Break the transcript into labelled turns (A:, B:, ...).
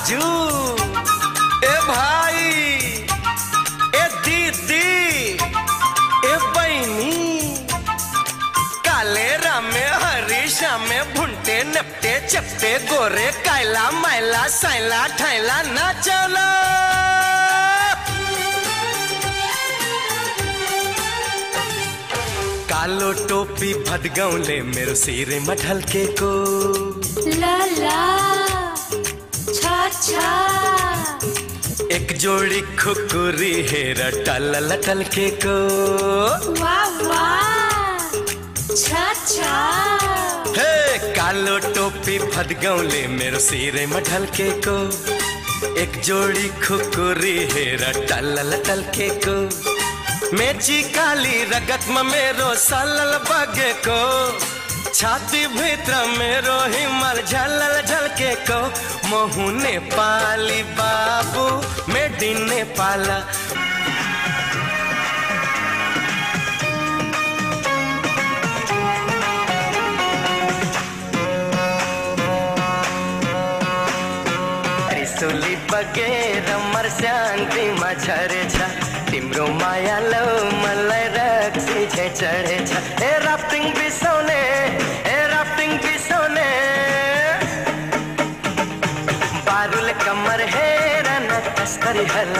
A: बाजू, ए भाई, ए दीदी, ए बहनी, काले रामे हरी श्यामे भुंटे नपटे चपटे गोरे कायला मायला सायला ठायला नाचला। कालो टोपी भदगौले मेरो सिरे मठल के को
B: ला ला छा छा,
A: एक जोड़ी खुकुरी हेरा टल टल के को
B: वाह वाह छा छा।
A: हे कालो टोपी भदगौले मेरो सिरे मठल के को, एक जोड़ी खुकुरी हेरा टल के को, मेची काली रगत में मेरो सलल बगे को, छाती भीतर मेरो हिमल झलल झलके को, मोहू ने पाली बाबू मेडी ने पाला। त्रिशूली बगेर मर्स्याङ्गी मछरे छ, तिम्रो माया लो मलाई रक्सी छे चढे छ। ए राफ्टिङ बिसाउने, ए राफ्टिङ बिसाउने, बारुल कमर हेर न कसरी हल